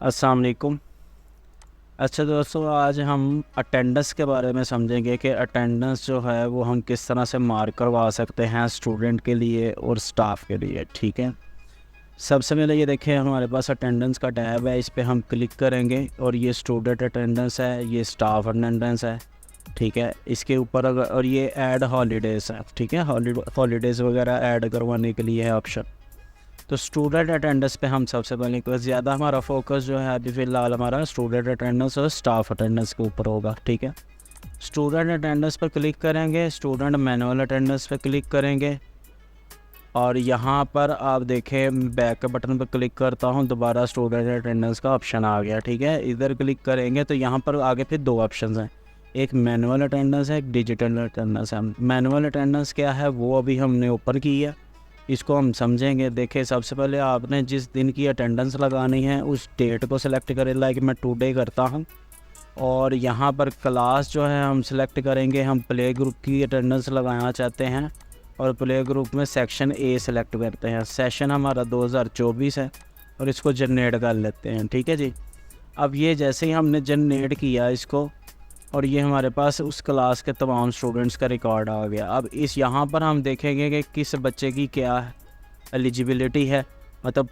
अस्सलाम वालेकुम। अच्छा दोस्तों, आज हम अटेंडेंस के बारे में समझेंगे कि अटेंडेंस जो है वो हम किस तरह से मार्क करवा सकते हैं स्टूडेंट के लिए और स्टाफ के लिए। ठीक है, सबसे पहले ये देखें, हमारे पास अटेंडेंस का टैब है, इस पर हम क्लिक करेंगे और ये स्टूडेंट अटेंडेंस है, ये स्टाफ अटेंडेंस है। ठीक है, इसके ऊपर अगर और ये ऐड हॉलीडेज़ है। ठीक है, हॉलीडेज़ वगैरह ऐड करवाने के लिए है ऑप्शन। तो स्टूडेंट अटेंडेंस पे हम सबसे पहले कुछ ज़्यादा हमारा फोकस जो है अभी फ़िलहाल हमारा स्टूडेंट अटेंडेंस और स्टाफ अटेंडेंस के ऊपर होगा। ठीक है, स्टूडेंट अटेंडेंस पर क्लिक करेंगे, स्टूडेंट मैनुअल अटेंडेंस पर क्लिक करेंगे और यहाँ पर आप देखें बैक के बटन पर क्लिक करता हूँ, दोबारा स्टूडेंट अटेंडेंस का ऑप्शन आ गया। ठीक है, इधर क्लिक करेंगे तो यहाँ पर आगे फिर दो ऑप्शन हैं, एक मैनुअल अटेंडेंस है, एक डिजिटल अटेंडेंस है। मैनुअल अटेंडेंस क्या है वो अभी हमने ऊपर की है, इसको हम समझेंगे। देखें, सबसे पहले आपने जिस दिन की अटेंडेंस लगानी है उस डेट को सिलेक्ट करें, लाइक मैं टुडे करता हूँ। और यहाँ पर क्लास जो है हम सिलेक्ट करेंगे, हम प्ले ग्रुप की अटेंडेंस लगाना चाहते हैं और प्ले ग्रुप में सेक्शन ए सिलेक्ट करते हैं। सेशन हमारा 2024 है और इसको जनरेट कर लेते हैं। ठीक है जी, अब ये जैसे ही हमने जनरेट किया इसको और ये हमारे पास उस क्लास के तमाम स्टूडेंट्स का रिकॉर्ड आ गया। अब इस यहाँ पर हम देखेंगे कि किस बच्चे की क्या एलिजिबिलिटी है, मतलब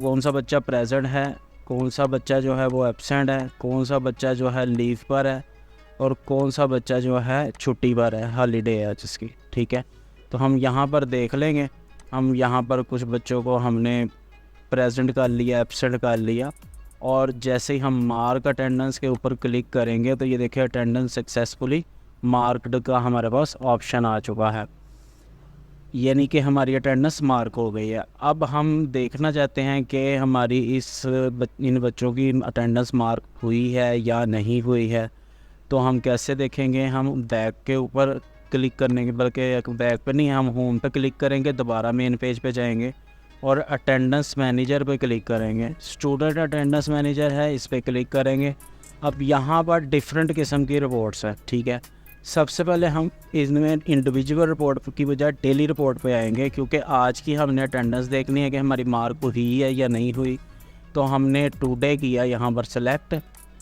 कौन सा बच्चा प्रेजेंट है, कौन सा बच्चा जो है वो एब्सेंट है, कौन सा बच्चा जो है लीव पर है और कौन सा बच्चा जो है छुट्टी पर है, हॉलीडे है जिसकी। ठीक है, तो हम यहाँ पर देख लेंगे। हम यहाँ पर कुछ बच्चों को हमने प्रेजेंट कर लिया, एब्सेंट कर लिया और जैसे ही हम मार्क अटेंडेंस के ऊपर क्लिक करेंगे तो ये देखिए अटेंडेंस सक्सेसफुली मार्क्ड का हमारे पास ऑप्शन आ चुका है, यानी कि हमारी अटेंडेंस मार्क हो गई है। अब हम देखना चाहते हैं कि हमारी इन बच्चों की अटेंडेंस मार्क हुई है या नहीं हुई है। तो हम कैसे देखेंगे, हम बैक के ऊपर क्लिक करने के, बल्कि बैक पे नहीं, हम होम पे क्लिक करेंगे, दोबारा मेन पेज पे जाएंगे और अटेंडेंस मैनेजर पे क्लिक करेंगे। स्टूडेंट अटेंडेंस मैनेजर है, इस पर क्लिक करेंगे। अब यहाँ पर डिफरेंट किस्म की रिपोर्ट्स हैं। ठीक है, सबसे पहले हम इसमें इंडिविजुअल रिपोर्ट की बजाय डेली रिपोर्ट पे आएंगे, क्योंकि आज की हमने अटेंडेंस देखनी है कि हमारी मार्क हुई है या नहीं हुई। तो हमने टुडे किया यहाँ पर सेलेक्ट,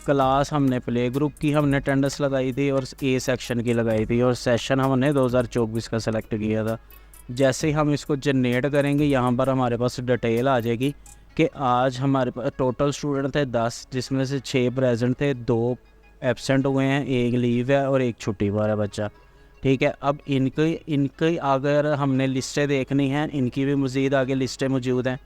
क्लास हमने प्ले ग्रुप की हमने अटेंडेंस लगाई थी और ए सेक्शन की लगाई थी और सेशन हमने 2024 का सिलेक्ट किया था। जैसे ही हम इसको जनरेट करेंगे यहाँ पर हमारे पास डिटेल आ जाएगी कि आज हमारे पास टोटल स्टूडेंट थे 10, जिसमें से 6 प्रेजेंट थे, 2 एब्सेंट हुए हैं, एक लीव है और एक छुट्टी पर है बच्चा। ठीक है, अब इनकी अगर हमने लिस्टें देखनी हैं, इनकी भी मज़ीद आगे लिस्टें मौजूद हैं।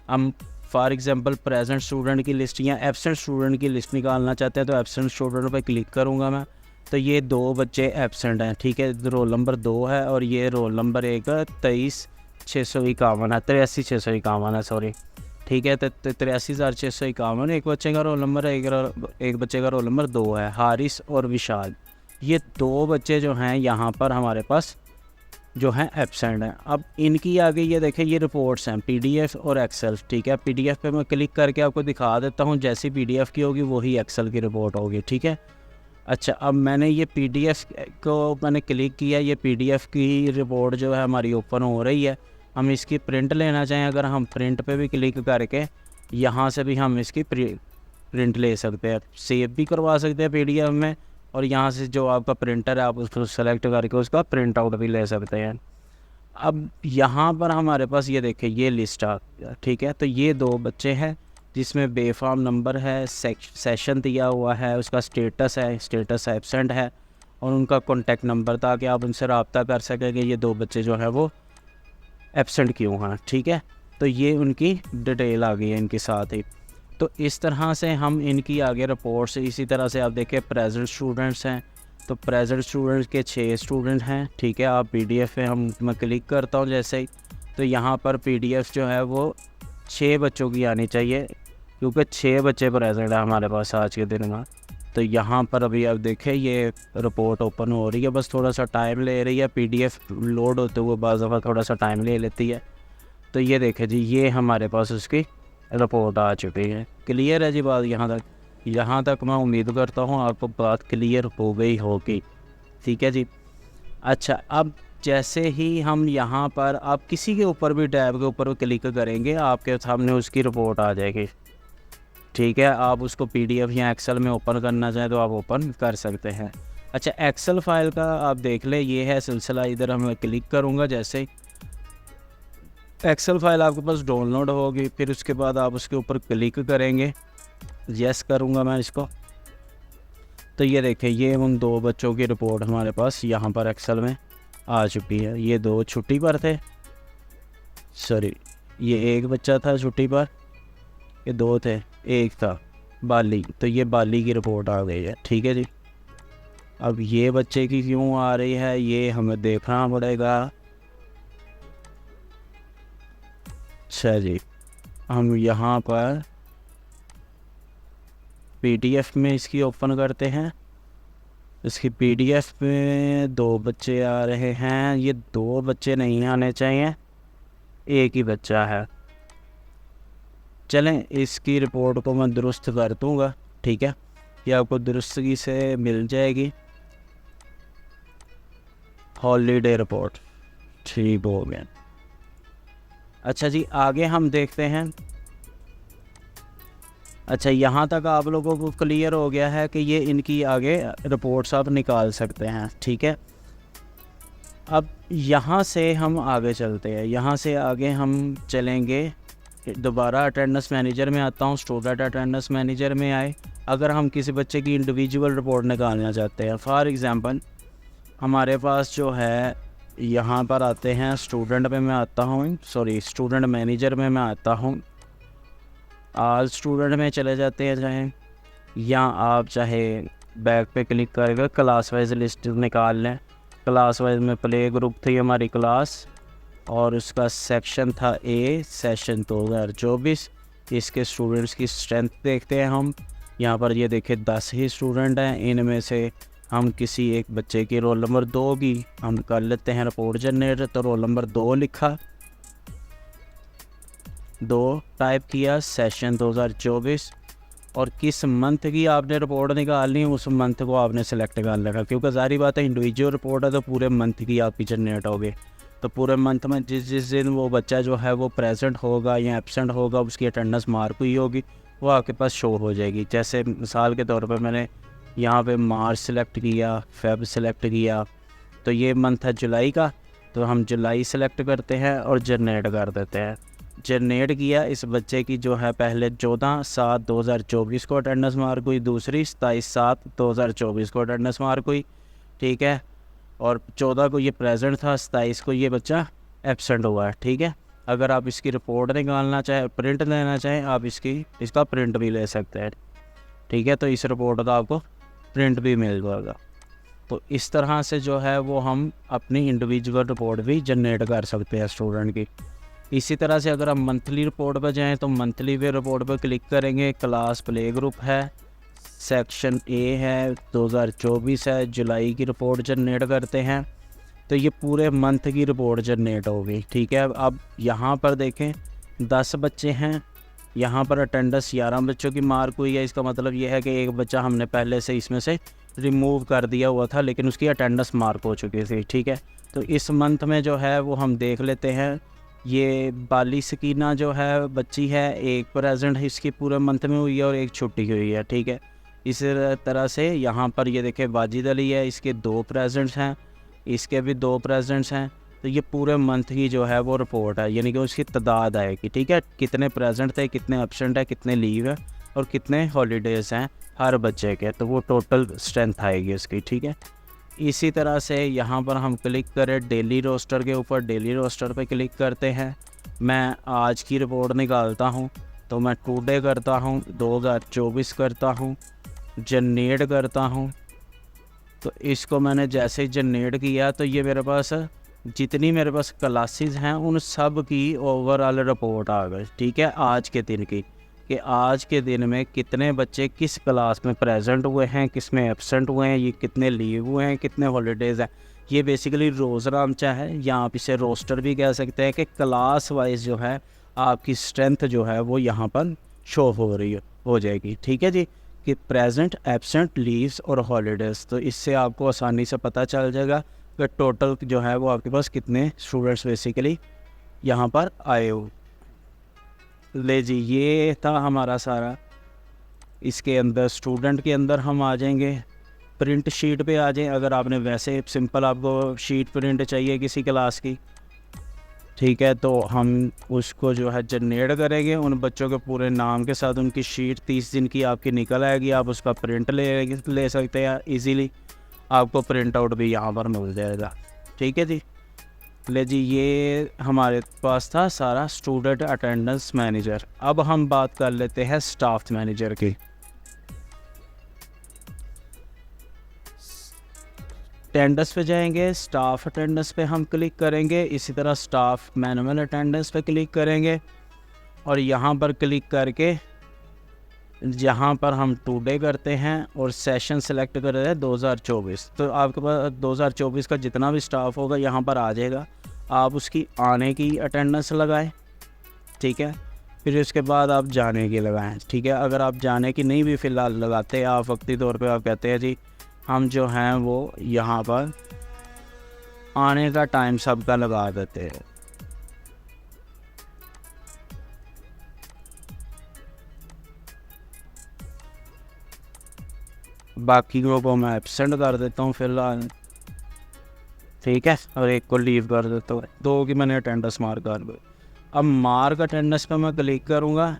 हम फॉर एग्ज़ाम्पल प्रेजेंट स्टूडेंट की लिस्ट या एब्सेंट स्टूडेंट की लिस्ट निकालना चाहते हैं तो एब्सेंट स्टूडेंट पर क्लिक करूँगा मैं, तो ये 2 बच्चे एब्सेंट हैं। ठीक है, रोल नंबर 2 है और ये रोल नंबर 1 23,651 है, 83,651 है, सॉरी। ठीक है, तो 83,651 एक बच्चे का रोल नंबर है, एक बच्चे का रोल नंबर 2 है, हारिस और विशाल। ये 2 बच्चे जो हैं यहाँ पर हमारे पास जो हैं एब्सेंट हैं। अब इनकी आगे ये देखें, ये रिपोर्ट्स हैं पीडीएफ और एक्सेल। ठीक है, पीडीएफ पे मैं क्लिक करके आपको दिखा देता हूँ, जैसी पीडीएफ की होगी वही एक्सेल की रिपोर्ट होगी। ठीक है, अच्छा, अब मैंने ये पीडीएफ को मैंने क्लिक किया, ये पीडीएफ की रिपोर्ट जो है हमारी ओपन हो रही है। हम इसकी प्रिंट लेना चाहें, अगर हम प्रिंट पे भी क्लिक करके यहाँ से भी हम इसकी प्रिंट ले सकते हैं, सेव भी करवा सकते हैं पीडीएफ में और यहाँ से जो आपका प्रिंटर है आप उसको सेलेक्ट करके उसका प्रिंट आउट भी ले सकते हैं। अब यहाँ पर हमारे पास ये देखें, ये लिस्ट आ गया। ठीक है, तो ये 2 बच्चे हैं जिसमें बेफाम नंबर है, सेशन दिया हुआ है, उसका स्टेटस है, स्टेटस एब्सेंट है और उनका कॉन्टैक्ट नंबर, ताकि आप उनसे रब्ता कर सकें कि ये 2 बच्चे जो हैं वो एब्सेंट क्यों हैं। ठीक है, तो ये उनकी डिटेल आ गई है इनके साथ ही। तो इस तरह से हम इनकी आगे रिपोर्ट्स, इसी तरह से आप देखें प्रेजेंट स्टूडेंट्स हैं, तो प्रेजेंट स्टूडेंट्स के 6 स्टूडेंट हैं। ठीक है, आप पीडीएफ पे मैं क्लिक करता हूँ जैसे ही, तो यहाँ पर पीडीएफ जो है वो 6 बच्चों की आनी चाहिए, क्योंकि 6 बच्चे प्रेजेंट है हमारे पास आज के दिन में। तो यहाँ पर अभी आप देखें ये रिपोर्ट ओपन हो रही है, बस थोड़ा सा टाइम ले रही है, पीडीएफ लोड होते हुए बाज़ दफ़ा थोड़ा सा टाइम ले लेती है। तो ये देखें जी, ये हमारे पास उसकी रिपोर्ट आ चुकी है। क्लियर है जी बात यहाँ तक मैं उम्मीद करता हूँ आपको बात क्लियर हो गई होगी। ठीक है जी, अच्छा, अब जैसे ही हम यहाँ पर आप किसी के ऊपर भी टैब के ऊपर क्लिक करेंगे आपके सामने उसकी रिपोर्ट आ जाएगी। ठीक है। आप उसको पीडीएफ या एक्सेल में ओपन करना चाहें तो आप ओपन कर सकते हैं। अच्छा, एक्सेल फाइल का आप देख लें, ये है सिलसिला। इधर मैं क्लिक करूँगा, जैसे एक्सेल फाइल आपके पास डाउनलोड होगी, फिर उसके बाद आप उसके ऊपर क्लिक करेंगे। यस करूँगा मैं इसको, तो ये देखें, ये उन 2 बच्चों की रिपोर्ट हमारे पास यहाँ पर एक्सेल में आ चुकी है। ये 2 छुट्टी पर थे, सॉरी ये 1 बच्चा था छुट्टी पर, ये 2 थे, 1 था बाली, तो ये बाली की रिपोर्ट आ गई है। ठीक है जी। अब ये बच्चे की क्यों आ रही है ये हमें देखना पड़ेगा। अच्छा जी, हम यहाँ पर पीडीएफ में इसकी ओपन करते हैं। इसकी पीडीएफ में 2 बच्चे आ रहे हैं। ये 2 बच्चे नहीं आने चाहिए, 1 ही बच्चा है। चलें, इसकी रिपोर्ट को मैं दुरुस्त कर दूँगा। ठीक है, ये आपको दुरुस्तगी से मिल जाएगी। हॉलीडे रिपोर्ट ठीक हो गया। अच्छा जी, आगे हम देखते हैं। अच्छा, यहाँ तक आप लोगों को क्लियर हो गया है कि ये इनकी आगे रिपोर्ट्स आप निकाल सकते हैं। ठीक है, अब यहाँ से हम आगे चलते हैं। यहाँ से आगे हम चलेंगे, दोबारा अटेंडेंस मैनेजर में आता हूँ। स्टूडेंट अटेंडेंस मैनेजर में आए, अगर हम किसी बच्चे की इंडिविजुअल रिपोर्ट निकालना चाहते हैं, फॉर एग्ज़ाम्पल हमारे पास जो है, यहाँ पर आते हैं, स्टूडेंट में मैं आता हूँ, सॉरी स्टूडेंट मैनेजर में मैं आता हूँ। आज स्टूडेंट में चले जाते हैं, चाहे या आप चाहे बैक पे क्लिक करके क्लास वाइज लिस्ट निकाल लें। क्लास वाइज में प्ले ग्रुप थी हमारी क्लास, और उसका सेक्शन था ए, सेशन 2024। इसके स्टूडेंट्स की स्ट्रेंथ देखते हैं हम। यहाँ पर ये देखें 10 ही स्टूडेंट हैं, इनमें से हम किसी एक बच्चे की रोल नंबर 2 की हम कर लेते हैं रिपोर्ट जनरेट। तो रोल नंबर 2 लिखा, 2 टाइप किया, सेशन 2024, और किस मंथ की आपने रिपोर्ट निकालनी है उस मंथ को आपने सेलेक्ट कर लेगा, क्योंकि सारी बात है इंडिविजुअल रिपोर्ट है तो पूरे मंथ की आपकी जनरेट होगी। तो पूरे मंथ में जिस दिन वो बच्चा जो है वो प्रेजेंट होगा या एब्सेंट होगा, उसकी अटेंडेंस मार्क हुई होगी, वो आपके पास शो हो जाएगी। जैसे मिसाल के तौर पर मैंने यहाँ पे मार्च सेलेक्ट किया, फेब सेलेक्ट किया, तो ये मंथ है जुलाई का, तो हम जुलाई सेलेक्ट करते हैं और जनरेट कर देते हैं। जनरेट किया, इस बच्चे की जो है पहले 14/7/2024 को अटेंडेंस मार्क हुई, दूसरी 27/7/2024 को अटेंडेंस मार्क हुई। ठीक है, और 14 को ये प्रेजेंट था, 27 को ये बच्चा एब्सेंट हुआ है। ठीक है, अगर आप इसकी रिपोर्ट निकालना चाहें, प्रिंट लेना चाहें, आप इसका प्रिंट भी ले सकते हैं। ठीक है, तो इस रिपोर्ट का आपको प्रिंट भी मिल जाएगा। तो इस तरह से जो है वो हम अपनी इंडिविजुअल रिपोर्ट भी जनरेट कर सकते हैं स्टूडेंट की। इसी तरह से अगर हम मंथली रिपोर्ट पर जाएं तो मंथली वे रिपोर्ट पर क्लिक करेंगे। क्लास प्ले ग्रुप है, सेक्शन ए है, 2024 है, जुलाई की रिपोर्ट जनरेट करते हैं, तो ये पूरे मंथ की रिपोर्ट जनरेट होगी। ठीक है, अब यहाँ पर देखें 10 बच्चे हैं, यहाँ पर अटेंडेंस 11 बच्चों की मार्क हुई है। इसका मतलब ये है कि एक बच्चा हमने पहले से इसमें से रिमूव कर दिया हुआ था, लेकिन उसकी अटेंडेंस मार्क हो चुकी थी। ठीक है, तो इस मंथ में जो है वो हम देख लेते हैं। ये बाली सकीना जो है बच्ची है, एक प्रेजेंट इसकी पूरे मंथ में हुई है और एक छुट्टी हुई है। ठीक है, इस तरह से यहाँ पर ये देखें वाजिद अली है, इसके 2 प्रेजेंट्स हैं, इसके भी 2 प्रेजेंट्स हैं। तो ये पूरे मंथ की जो है वो रिपोर्ट है, यानी कि उसकी तादाद आएगी। ठीक है, कितने प्रेजेंट थे, कितने एब्सेंट है, कितने लीव है और कितने हॉलीडेज़ हैं हर बच्चे के, तो वो टोटल स्ट्रेंथ आएगी उसकी। ठीक है, इसी तरह से यहाँ पर हम क्लिक करें डेली रोस्टर के ऊपर, डेली रोस्टर पे क्लिक करते हैं। मैं आज की रिपोर्ट निकालता हूँ, तो मैं टुडे करता हूँ, 2024 करता हूँ, जनरेट करता हूँ। तो इसको मैंने जैसे ही जनरेट किया तो ये मेरे पास जितनी मेरे पास क्लासेस हैं उन सब की ओवरऑल रिपोर्ट आ गई। ठीक है, आज के दिन की, कि आज के दिन में कितने बच्चे किस क्लास में प्रेजेंट हुए हैं, किस में एब्सेंट हुए हैं, ये कितने लीव हुए हैं, कितने हॉलीडेज़ हैं। ये बेसिकली रोज़नामचा है, या आप इसे रोस्टर भी कह सकते हैं, कि क्लास वाइज जो है आपकी स्ट्रेंथ जो है वो यहाँ पर शो हो जाएगी। ठीक है जी, कि प्रेजेंट, एब्सेंट, लीव्स और हॉलीडेज़। तो इससे आपको आसानी से पता चल जाएगा कि टोटल जो है वो आपके पास कितने स्टूडेंट्स बेसिकली यहाँ पर आए हो। ले जी, ये था हमारा सारा इसके अंदर स्टूडेंट के अंदर हम आ जाएंगे, प्रिंट शीट पे आ जाएं। अगर आपने वैसे सिंपल आपको शीट प्रिंट चाहिए किसी क्लास की, ठीक है, तो हम उसको जो है जनरेट करेंगे उन बच्चों के पूरे नाम के साथ। उनकी शीट 30 दिन की आपकी निकल आएगी, आप उसका प्रिंट ले सकते हैं इजीली। आपको प्रिंट आउट भी यहाँ पर मिल जाएगा। ठीक है जी। ले जी, ये हमारे पास था सारा स्टूडेंट अटेंडेंस मैनेजर। अब हम बात कर लेते हैं स्टाफ मैनेजर की। अटेंडेंस पे जाएंगे, स्टाफ अटेंडेंस पे हम क्लिक करेंगे। इसी तरह स्टाफ मैनुअल अटेंडेंस पे क्लिक करेंगे और यहाँ पर क्लिक करके जहाँ पर हम टुडे करते हैं और सेशन सेलेक्ट कर रहे हैं 2024, तो आपके पास 2024 का जितना भी स्टाफ होगा यहाँ पर आ जाएगा। आप उसकी आने की अटेंडेंस लगाएं, ठीक है, फिर उसके बाद आप जाने की लगाएं। ठीक है, अगर आप जाने की नहीं भी फ़िलहाल लगाते, आप वक्ती तौर पे आप कहते हैं जी हम जो हैं वो यहाँ पर आने का टाइम सबका लगा देते हैं। बाकी को मैं एब्सेंट कर देता हूँ फिलहाल, ठीक है, और एक को लीव कर देता हूँ। 2 की मैंने अटेंडेंस मार्क कर दी। अब मार्क अटेंडेंस पे मैं क्लिक करूँगा।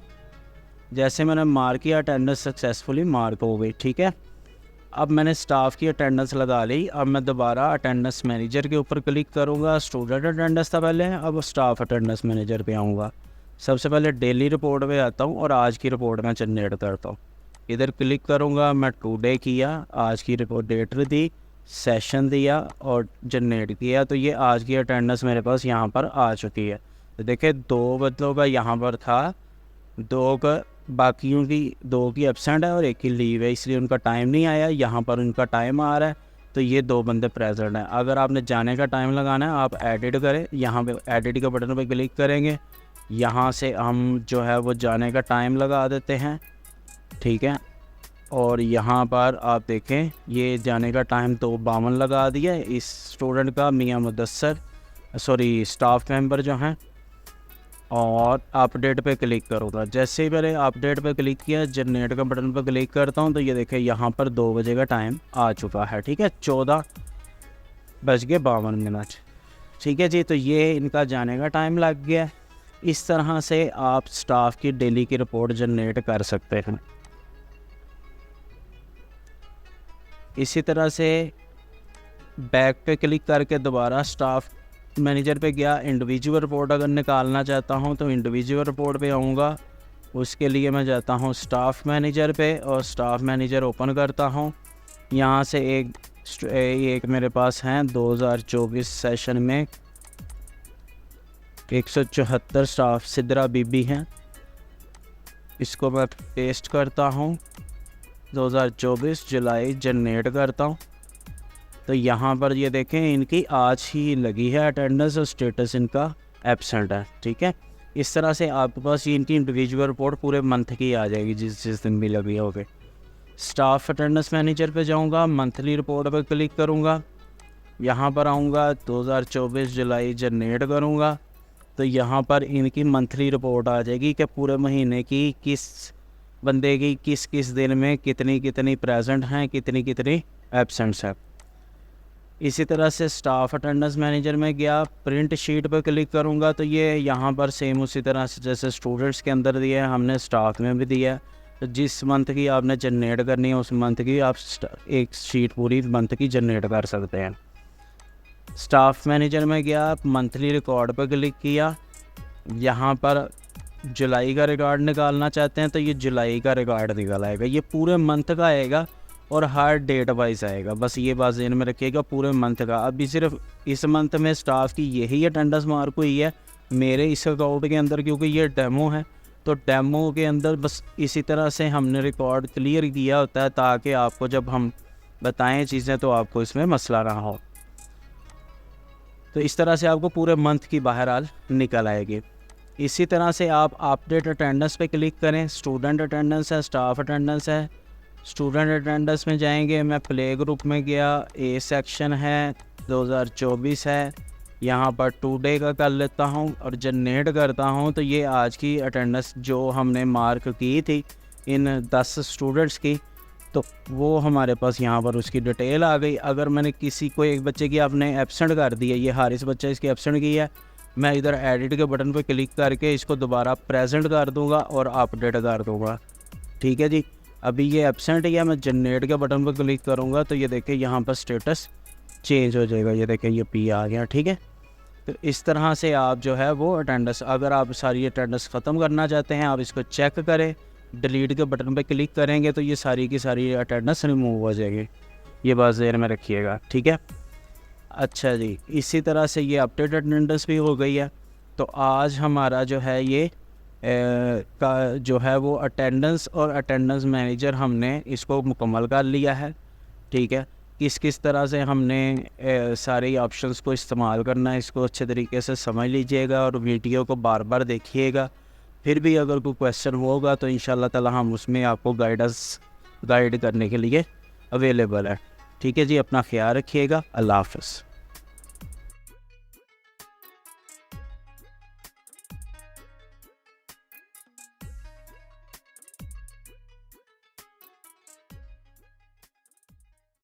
जैसे मैंने मार्क किया, अटेंडेंस सक्सेसफुली मार्क हो गई। ठीक है, अब मैंने स्टाफ की अटेंडेंस लगा ली। अब मैं दोबारा अटेंडेंस मैनेजर के ऊपर क्लिक करूँगा। स्टूडेंट अटेंडेंस था पहले, अब स्टाफ अटेंडेंस मैनेजर पे आऊँगा। सबसे पहले डेली रिपोर्ट पे आता हूँ और आज की रिपोर्ट में जनरेट करता हूँ। इधर क्लिक करूँगा, मैं टुडे किया, आज की रिपोर्ट डेट दी, सेशन दिया और जनरेट किया, तो ये आज की अटेंडेंस मेरे पास यहाँ पर आ चुकी है। तो देखिए 2 बच्चों का यहाँ पर था, 2 का बाकियों की 2 की एब्सेंट है और 1 की लीव है, इसलिए उनका टाइम नहीं आया। यहाँ पर उनका टाइम आ रहा है, तो ये 2 बंदे प्रेजेंट हैं। अगर आपने जाने का टाइम लगाना है, आप एडिट करें, यहाँ पे एडिट के बटन पे क्लिक करेंगे। यहाँ से हम जो है वो जाने का टाइम लगा देते हैं, ठीक है, और यहाँ पर आप देखें ये जाने का टाइम तो 52 लगा दिया है इस स्टूडेंट का, मियाँ मुदस्सर, सॉरी स्टाफ मेंबर जो हैं। और अपडेट पे क्लिक करूँगा। जैसे ही मैंने अपडेट पे क्लिक किया, जनरेट का बटन पर क्लिक करता हूँ, तो ये देखें यहाँ पर 2 बजे का टाइम आ चुका है। ठीक है, 14:52। ठीक है जी, तो ये इनका जाने का टाइम लग गया। इस तरह से आप स्टाफ की डेली की रिपोर्ट जनरेट कर सकते हैं। इसी तरह से बैक पे क्लिक करके दोबारा स्टाफ मैनेजर पे गया। इंडिविजुअल रिपोर्ट अगर निकालना चाहता हूँ तो इंडिविजुअल रिपोर्ट पे आऊँगा। उसके लिए मैं जाता हूँ स्टाफ मैनेजर पे और स्टाफ मैनेजर ओपन करता हूँ। यहाँ से एक मेरे पास हैं 2024 सेशन में 174 स्टाफ सिद्रा बीबी हैं। इसको मैं पेस्ट करता हूँ, 2024 जुलाई जनरेट करता हूँ। तो यहाँ पर ये देखें इनकी आज ही लगी है अटेंडेंस और स्टेटस इनका एब्सेंट है। ठीक है, इस तरह से आपके पास ये इनकी इंडिविजुअल रिपोर्ट पूरे मंथ की आ जाएगी जिस दिन भी लगी होगी। स्टाफ अटेंडेंस मैनेजर पे जाऊँगा, मंथली रिपोर्ट पर क्लिक करूँगा, यहाँ पर आऊँगा, 2024 जुलाई जनरेट करूँगा, तो यहाँ पर इनकी मंथली रिपोर्ट आ जाएगी कि पूरे महीने की किस बंदे की किस किस दिन में कितनी प्रेजेंट हैं, कितनी एब्सेंट्स हैं। इसी तरह से स्टाफ अटेंडेंस मैनेजर में गया, प्रिंट शीट पर क्लिक करूँगा, तो ये यहाँ पर सेम उसी तरह से जैसे स्टूडेंट्स के अंदर दिया है हमने स्टाफ में भी दिया है। तो जिस मंथ की आपने जनरेट करनी है उस मंथ की आप एक शीट पूरी मंथ की जनरेट कर सकते हैं। स्टाफ मैनेजर में गया, मंथली रिकॉर्ड पर क्लिक किया, यहाँ पर जुलाई का रिकॉर्ड निकालना चाहते हैं तो ये जुलाई का रिकॉर्ड निकल आएगा। ये पूरे मंथ का आएगा और हर डेट वाइज आएगा, बस ये बात ध्यान में रखिएगा, पूरे मंथ का। अभी सिर्फ इस मंथ में स्टाफ की यही अटेंडेंस मार्क हुई है मेरे इस अकाउंट के अंदर, क्योंकि ये डेमो है। तो डेमो के अंदर बस इसी तरह से हमने रिकॉर्ड क्लियर किया होता है ताकि आपको जब हम बताएं चीज़ें तो आपको इसमें मसला ना हो। तो इस तरह से आपको पूरे मंथ की बहरहाल निकल आएगी। इसी तरह से आप अपडेट अटेंडेंस पे क्लिक करें। स्टूडेंट अटेंडेंस है, स्टाफ अटेंडेंस है। स्टूडेंट अटेंडेंस में जाएंगे, मैं प्ले ग्रुप में गया, ए सेक्शन है, 2024 है, यहाँ पर टुडे का कर लेता हूँ और जनरेट करता हूँ। तो ये आज की अटेंडेंस जो हमने मार्क की थी इन 10 स्टूडेंट्स की, तो वो हमारे पास यहाँ पर उसकी डिटेल आ गई। अगर मैंने किसी को एक बच्चे की आपने एब्सेंट कर दी है, ये हारिस बच्चा इसकी एब्सेंट की है, मैं इधर एडिट के बटन पर क्लिक करके इसको दोबारा प्रेजेंट कर दूँगा और अपडेट कर दूँगा। ठीक है जी, अभी ये एब्सेंट है, मैं जनरेट के बटन पर क्लिक करूँगा तो ये देखिए यहाँ पर स्टेटस चेंज हो जाएगा। ये देखिए ये पी आ गया। ठीक है, तो इस तरह से आप जो है वो अटेंडेंस, अगर आप सारी अटेंडेंस ख़त्म करना चाहते हैं, आप इसको चेक करें, डिलीट के बटन पे क्लिक करेंगे तो ये सारी की सारी अटेंडेंस रिमूव हो जाएगी। ये बात ज़हन में रखिएगा। ठीक है, अच्छा जी, इसी तरह से ये अपडेट अटेंडेंस भी हो गई है। तो आज हमारा जो है ये का जो है वो अटेंडेंस और अटेंडेंस मैनेजर हमने इसको मुकम्मल कर लिया है। ठीक है, किस किस तरह से हमने सारे ऑप्शंस को इस्तेमाल करना है, इसको अच्छे तरीके से समझ लीजिएगा और वीडियो को बार बार देखिएगा। फिर भी अगर कोई क्वेश्चन होगा तो इंशाल्लाह ताला हम उसमें आपको गाइड करने के लिए अवेलेबल है। ठीक है जी, अपना ख्याल रखिएगा। अल्लाह हाफ़िज़।